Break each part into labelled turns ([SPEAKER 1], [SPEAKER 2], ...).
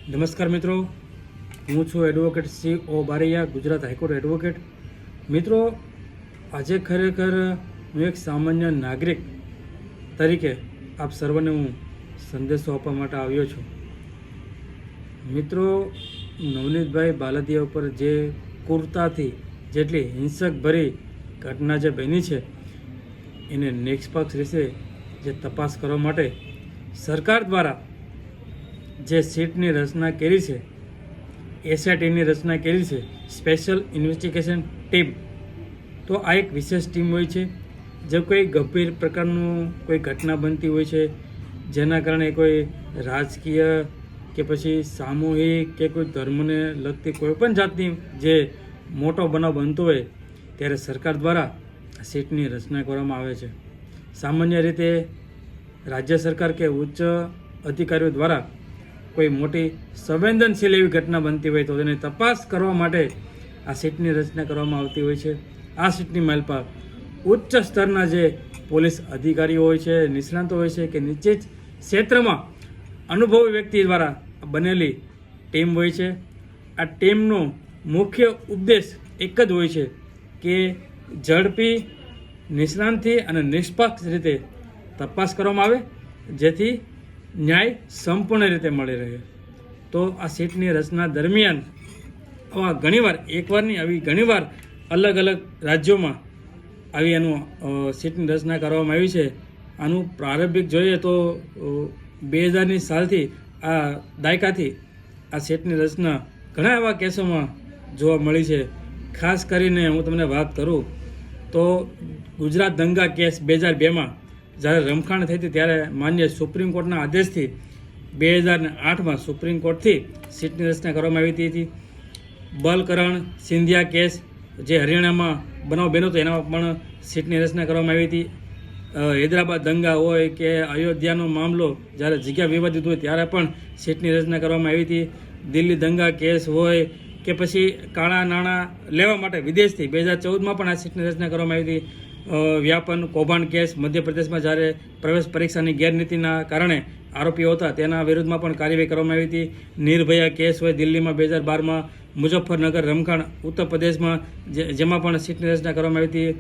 [SPEAKER 1] નમસ્કાર મિત્રો, હું છું advocate C O Baraiya, Gujarat high court advocate. મિત્રો, આજે ખરેખર હું એક સામાન્ય નાગરિક તરીકે આપ સર્વને હું સંદેશો આપવા માટે આવ્યો છું. મિત્રો, નવનીતભાઈ બાલદિયા ઉપર જે ક્રૂરતાથી જેટલી હિંસક ભરી ઘટના જે બની છે એને નિષ્પક્ષ રીતે જે તપાસ કરવા માટે સરકાર દ્વારા જે સીટની રચના કરી છે, એસઆઈટીની રચના કરી છે, સ્પેશિયલ ઇન્વેસ્ટિગેશન ટીમ. તો આ એક વિશેષ ટીમ હોય છે. જો કોઈ ગંભીર પ્રકારનું કોઈ ઘટના બનતી હોય છે, જેના કારણે કોઈ રાજકીય કે પછી સામૂહિક કે કોઈ ધર્મને લગતી કોઈ પણ જાતની જે મોટો બનાવ બનતો હોય ત્યારે સરકાર દ્વારા સીટની રચના કરવામાં આવે છે. સામાન્ય રીતે રાજ્ય સરકાર કે ઉચ્ચ અધિકારીઓ દ્વારા કોઈ મોટી સંવેદનશીલ એવી ઘટના બનતી હોય તો તેની તપાસ કરવા માટે આ સીટની રચના કરવામાં આવતી હોય છે. આ સીટની માલપા ઉચ્ચ સ્તરના જે પોલીસ અધિકારીઓ હોય છે, નિષ્ણાતો હોય છે કે નીચે જ ક્ષેત્રમાં અનુભવી વ્યક્તિ દ્વારા બનેલી ટીમ હોય છે. આ ટીમનો મુખ્ય ઉપદેશ એક જ હોય છે કે ઝડપી, નિષ્ણાંતથી અને નિષ્પક્ષ રીતે તપાસ કરવામાં આવે, જેથી ન્યાય સંપૂર્ણ રીતે મળી રહે. તો આ સીટની રચના દરમિયાન આવા ઘણીવાર, એકવારની આવી ઘણીવાર અલગ અલગ રાજ્યોમાં આવી એનું સીટની રચના કરવામાં આવી છે. આનું પ્રારંભિક જોઈએ તો 2000ની સાલથી આ દાયકાથી આ સીટની રચના ઘણા એવા કેસોમાં જોવા મળી છે. ખાસ કરીને હું તમને વાત કરું તો ગુજરાત દંગા કેસ 2002માં જ્યારે રમખાણ થઈ હતી ત્યારે માન્ય સુપ્રીમ કોર્ટના આદેશથી 2008માં સુપ્રીમ કોર્ટથી સીટની રચના કરવામાં આવી હતી. બલકરણ સિંધિયા કેસ જે હરિયાણામાં બનાવ બન્યો હતો એનામાં પણ સીટની રચના કરવામાં આવી હતી. હૈદરાબાદ દંગા હોય કે અયોધ્યાનો મામલો જ્યારે જગ્યા વિવાદિત હોય ત્યારે પણ સીટની રચના કરવામાં આવી હતી. દિલ્હી દંગા કેસ હોય કે પછી કાળા નાણાં લેવા માટે વિદેશથી 2014માં પણ આ સીટની રચના કરવામાં આવી હતી. વ્યાપન કૌભાંડ કેસ મધ્યપ્રદેશમાં જ્યારે પ્રવેશ પરીક્ષાની ગેરનીતિના કારણે આરોપીઓ હતા તેના વિરુદ્ધમાં પણ કાર્યવાહી કરવામાં આવી હતી. નિર્ભયા કેસ હોય દિલ્હીમાં 2012માં, મુઝફ્ફરનગર રમખાણ ઉત્તર પ્રદેશમાં જેમાં પણ સીટની રચના કરવામાં આવી હતી.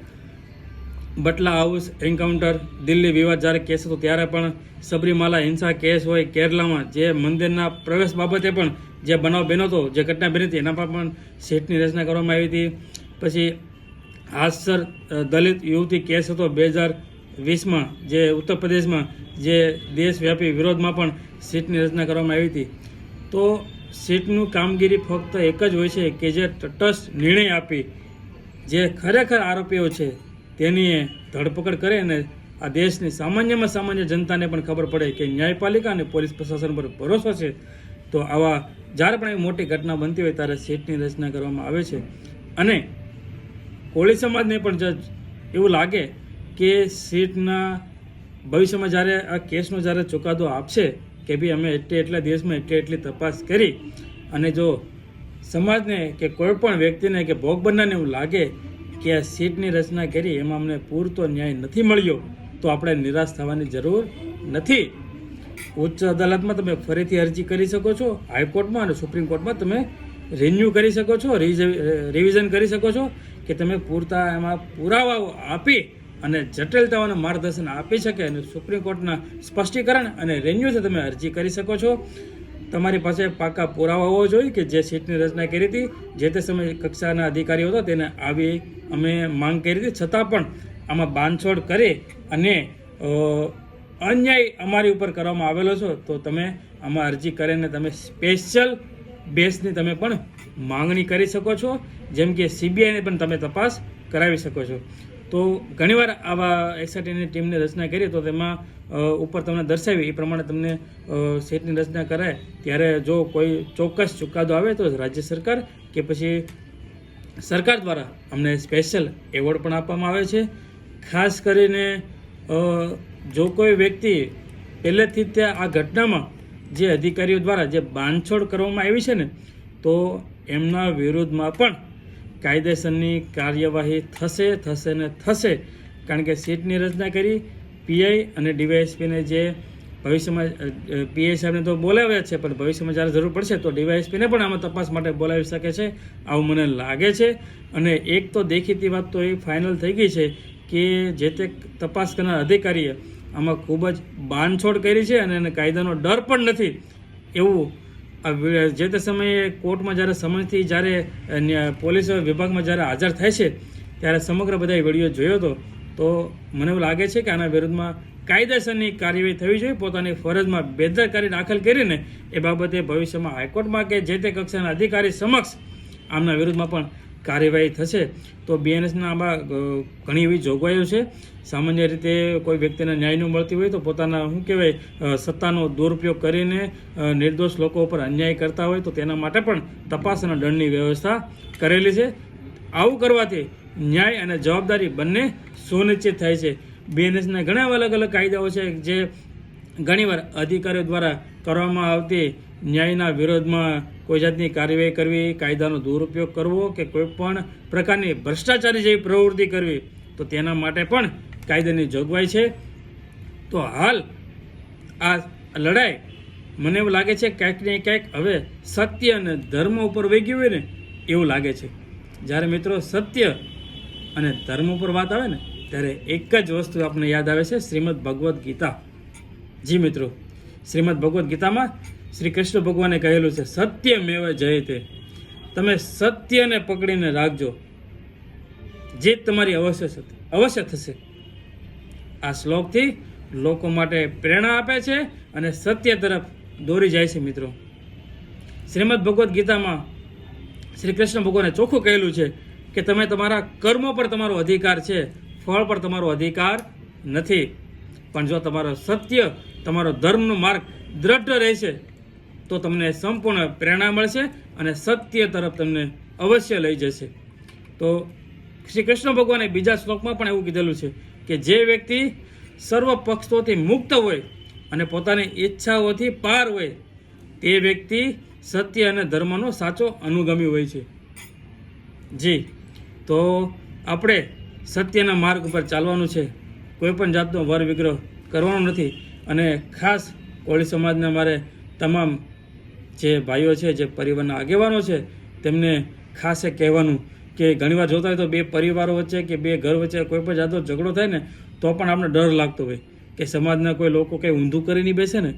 [SPEAKER 1] બટલા હાઉસ એન્કાઉન્ટર દિલ્હી વિવાદ જ્યારે કેસ હતો ત્યારે પણ, સબરીમાલા હિંસા કેસ હોય કેરલામાં જે મંદિરના પ્રવેશ બાબતે પણ જે બનાવ બન્યો હતો, જે ઘટના બની હતી એના પર પણ સીટની રચના કરવામાં આવી હતી. પછી હાસર દલિત યુવતી કેસ હતો 2020માં જે ઉત્તર પ્રદેશમાં, જે દેશવ્યાપી વિરોધમાં પણ સીટની રચના કરવામાં આવી હતી. તો સીટનું કામગીરી ફક્ત એક જ હોય છે કે જે તટસ્થ નિર્ણય આપી જે ખરેખર આરોપીઓ છે તેની ધરપકડ કરે અને આ દેશની સામાન્યમાં સામાન્ય જનતાને પણ ખબર પડે કે ન્યાયપાલિકા અને પોલીસ પ્રશાસન પર ભરોસો છે. તો આવા જ્યારે પણ એવી મોટી ઘટના બનતી હોય ત્યારે સીટની રચના કરવામાં આવે છે. અને કોળી સમાજને પણ જો એવું લાગે કે સીટના ભવિષ્યમાં જ્યારે આ કેસનો જ્યારે ચુકાદો આપશે કે ભાઈ અમે એટલા દિવસમાં એટલી તપાસ કરી, અને જો સમાજને કે કોઈ પણ વ્યક્તિને કે ભોગ બનનારને એવું લાગે કે આ સીટની રચના કરી એમાં અમને પૂરતો ન્યાય નથી મળ્યો તો આપણે નિરાશ થવાની જરૂર નથી. ઉચ્ચ અદાલતમાં તમે ફરીથી અરજી કરી શકો છો, હાઈકોર્ટમાં અને સુપ્રીમ કોર્ટમાં તમે રિન્યૂ કરી શકો છો, રિવિઝન કરી શકો છો કે તમે પૂરતા એમાં પુરાવાઓ આપી અને જટિલતાઓને માર્ગદર્શન આપી શકે અને સુપ્રીમ કોર્ટના સ્પષ્ટીકરણ અને રિન્યૂથી તમે અરજી કરી શકો છો. તમારી પાસે પાકા પુરાવા હોવો જોઈએ કે જે સીટની રચના કરી હતી, જે તે સમય કક્ષાના અધિકારીઓ હતા તેને આવી અમે માંગ કરી હતી, છતાં પણ આમાં બાંધછોડ કરી અને અન્યાય અમારી ઉપર કરવામાં આવેલો છો તો તમે આમાં અરજી કરીને તમે સ્પેશિયલ બેસની તમે પણ માંગણી કરી શકો છો, જેમ કે સીબીઆઈને પણ તમે તપાસ કરાવી શકો છો. તો ઘણીવાર આવા એસઆઈટીની ટીમની રચના કરી તો તેમાં ઉપર તમને દર્શાવી એ પ્રમાણે તમને સીટની રચના કરાય ત્યારે જો કોઈ ચોક્કસ ચુકાદો આવે તો રાજ્ય સરકાર કે પછી સરકાર દ્વારા અમને સ્પેશિયલ એવોર્ડ પણ આપવામાં આવે છે. ખાસ કરીને જો કોઈ વ્યક્તિ પહેલેથી જ આ ઘટનામાં જે અધિકારીઓ દ્વારા જે બાંધછોડ કરવામાં આવી છે ને તો એમના વિરુદ્ધમાં પણ કાયદેસરની કાર્યવાહી થશે ને થશે. કારણ કે સીટની રચના કરી પીઆઈ અને ડીવાયએસપીને જે ભવિષ્યમાં પીએ સાહેબને તો બોલાવ્યા છે, પણ ભવિષ્યમાં જ્યારે જરૂર પડશે તો ડીવાયએસપીને પણ આમાં તપાસ માટે બોલાવી શકે છે, આવું મને લાગે છે. અને એક તો દેખીતી વાત તો એ ફાઇનલ થઈ ગઈ છે કે જે તે તપાસ કરનાર અધિકારીએ આમાં ખૂબ જ બાંધછોડ કરી છે અને એને કાયદાનો ડર પણ નથી એવું જે તે સમયે કોર્ટમાં જ્યારે સમન્સથી જ્યારે પોલીસ વિભાગમાં જ્યારે હાજર થાય છે ત્યારે સમગ્ર બધા વિડીયો જોયો હતો. તો મને એવું લાગે છે કે આના વિરુદ્ધમાં કાયદેસરની કાર્યવાહી થવી જોઈએ. પોતાની ફરજમાં બેદરકારી દાખલ કરીને એ બાબતે ભવિષ્યમાં હાઈકોર્ટમાં કે જે તે કક્ષાના અધિકારી સમક્ષ આમના વિરુદ્ધમાં પણ કાર્યવાહી થશે. તો બીએનએસના આમાં ઘણી એવી જોગવાઈઓ છે. સામાન્ય રીતે કોઈ વ્યક્તિને ન્યાય ન મળતી હોય તો પોતાના શું કહેવાય સત્તાનો દુરુપયોગ કરીને નિર્દોષ લોકો ઉપર અન્યાય કરતા હોય તો તેના માટે પણ તપાસ અને દંડની વ્યવસ્થા કરેલી છે. આવું કરવાથી ન્યાય અને જવાબદારી બંને સુનિશ્ચિત થાય છે. બીએનએસના ઘણા અલગ અલગ કાયદાઓ છે જે ઘણીવાર અધિકારીઓ દ્વારા કરવામાં આવતી ન્યાયના વિરોધમાં કોઈ જાતની કાર્યવાહી કરવી, કાયદાનો દુરુપયોગ કરવો કે કોઈ પણ પ્રકારની ભ્રષ્ટાચારી જેવી પ્રવૃત્તિ કરવી, તો તેના માટે પણ કાયદાની જોગવાઈ છે. તો હાલ આ લડાઈ મને એવું લાગે છે ક્યાંક ને ક્યાંક હવે સત્ય અને ધર્મ ઉપર વહી ગયું હોય ને એવું લાગે છે. જ્યારે મિત્રો સત્ય અને ધર્મ ઉપર વાત આવે ને ત્યારે એક જ વસ્તુ આપણને યાદ આવે છે, શ્રીમદ ભગવદ્ ગીતા. જી મિત્રો, શ્રીમદ ભગવદ્ ગીતામાં શ્રી કૃષ્ણ ભગવાને કહેલું છે સત્યમેવ જયતે, તમે સત્યને પકડીને રાખજો, જીત તમારી અવશ્ય થશે. આ શ્લોકથી લોકો માટે પ્રેરણા આપે છે અને સત્ય તરફ દોરી જાય છે. મિત્રો, શ્રીમદ ભગવદ્ ગીતામાં શ્રી કૃષ્ણ ભગવાને ચોખ્ખું કહેલું છે કે તમે તમારા કર્મો પર તમારો અધિકાર છે, ફળ પર તમારો અધિકાર નથી. પણ જો તમારો સત્ય, તમારો ધર્મનો માર્ગ દ્રઢ રહેશે તો તમને સંપૂર્ણ પ્રેરણા મળશે અને સત્ય તરફ તમને અવશ્ય લઈ જશે. તો શ્રી કૃષ્ણ ભગવાને બીજા શ્લોકમાં પણ એવું કીધેલું છે કે જે વ્યક્તિ સર્વ પક્ષોથી મુક્ત હોય અને પોતાની ઈચ્છાઓથી પાર હોય તે વ્યક્તિ સત્ય અને ધર્મનો સાચો અનુગામી હોય છે. જી, તો આપણે સત્યના માર્ગ ઉપર ચાલવાનું છે, કોઈ પણ જાતનો વર વિગ્રહ કરવાનો નથી. અને ખાસ કોળી સમાજના મારે તમામ જે ભાઈઓ છે, જે પરિવારના આગેવાનો છે, તેમને ખાસ એ કહેવાનું કે ઘણીવાર જોતા હોય તો બે પરિવારો વચ્ચે કે બે ઘર વચ્ચે કોઈ પણ જાતનો ઝઘડો થાય ને તો પણ આપણે ડર લાગતો હોય કે સમાજના કોઈ લોકો કંઈ ઊંધું કરી નહીં બેસે ને,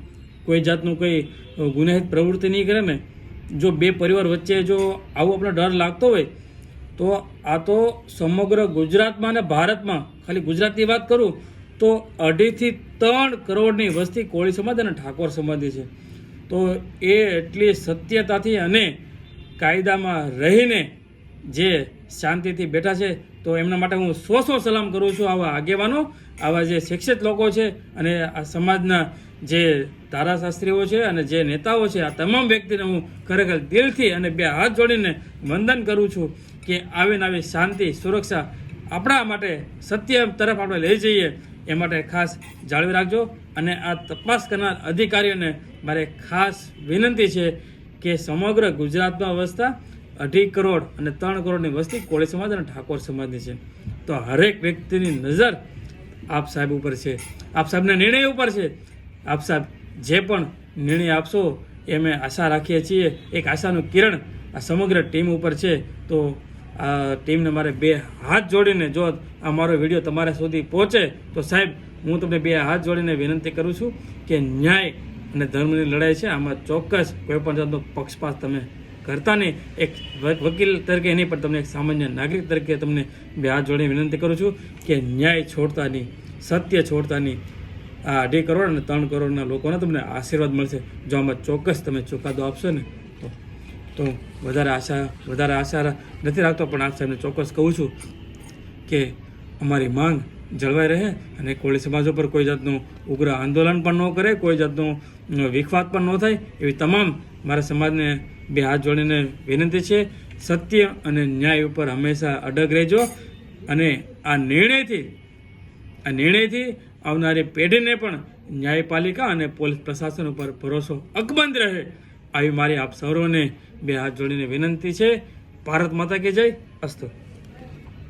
[SPEAKER 1] કોઈ જાતનું કોઈ ગુનાહિત પ્રવૃત્તિ નહીં કરે ને. જો બે પરિવાર વચ્ચે જો આવો આપણે ડર લાગતો હોય તો આ તો સમગ્ર ગુજરાતમાં અને ભારતમાં, ખાલી ગુજરાતની વાત કરું તો 2.5 થી 3 કરોડની વસ્તી કોળી સમાજ અને ઠાકોર સમાજની છે. તો એ એટલી સત્યતાથી અને કાયદામાં રહીને જે શાંતિથી બેઠા છે, તો એમના માટે હું સો સલામ કરું છું. આવા આગેવાનો, આવા જે શિક્ષિત લોકો છે અને આ સમાજના જે ધારાશાસ્ત્રીઓ છે અને જે નેતાઓ છે, આ તમામ વ્યક્તિને હું ખરેખર દિલથી અને બે હાથ જોડીને વંદન કરું છું કે આવીને આવી શાંતિ, સુરક્ષા આપણા માટે સત્ય તરફ આપણે લઈ જઈએ એ માટે ખાસ જાળવી રાખજો. અને આ તપાસ કરનાર અધિકારીઓને મારે ખાસ વિનંતી છે કે સમગ્ર ગુજરાતમાં વસતા 2.5 કરોડ અને 3 કરોડની વસ્તી કોળી સમાજ અને ઠાકોર સમાજની છે. તો હરેક વ્યક્તિની નજર આપ સાહેબ ઉપર છે, આપ સાહેબના નિર્ણય ઉપર છે. આપ સાહેબ જે પણ નિર્ણય આપશો એ અમે આશા રાખીએ છીએ. એક આશાનું કિરણ આ સમગ્ર ટીમ ઉપર છે. તો આ ટીમને મારે બે હાથ જોડીને, જો આ મારો વિડીયો તમારા સુધી પહોંચે તો સાહેબ હું તમને બે હાથ જોડીને વિનંતી કરું છું કે ન્યાય અને ધર્મની લડાઈ છે, આમાં ચોક્કસ કોઈ પણ જાતનો પક્ષપાત તમે કરતા નહીં. એક વકીલ તરીકે નહીં, પણ તમને એક સામાન્ય નાગરિક તરીકે તમને બે હાથ જોડીને વિનંતી કરું છું કે ન્યાય છોડતા નહીં, સત્ય છોડતા નહીં. આ 2.5 કરોડ અને 3 કરોડના લોકોને તમને આશીર્વાદ મળશે જો આમાં ચોક્કસ તમે ચુકાદો આપશો ને તો વધારે આશા નથી રાખતો, પણ આપ સાહેબને ચોક્કસ કહું છું કે અમારી માંગ જળવાઈ રહે અને કોળી સમાજો પર કોઈ જાતનું ઉગ્ર આંદોલન પણ ન કરે, કોઈ જાતનો વિખવાદ પણ ન થાય, એવી તમામ મારા સમાજને બે હાથ જોડીને વિનંતી છે. સત્ય અને ન્યાય ઉપર હંમેશા અડગ રહેજો અને આ નિર્ણયથી આવનારી પેઢીને પણ ન્યાયપાલિકા અને પોલીસ પ્રશાસન ઉપર ભરોસો અકબંધ રહે, આવી મારી આપ સૌને બે હાથ જોડીને વિનંતી છે. ભારત માતા કી જય. અસ્તુ.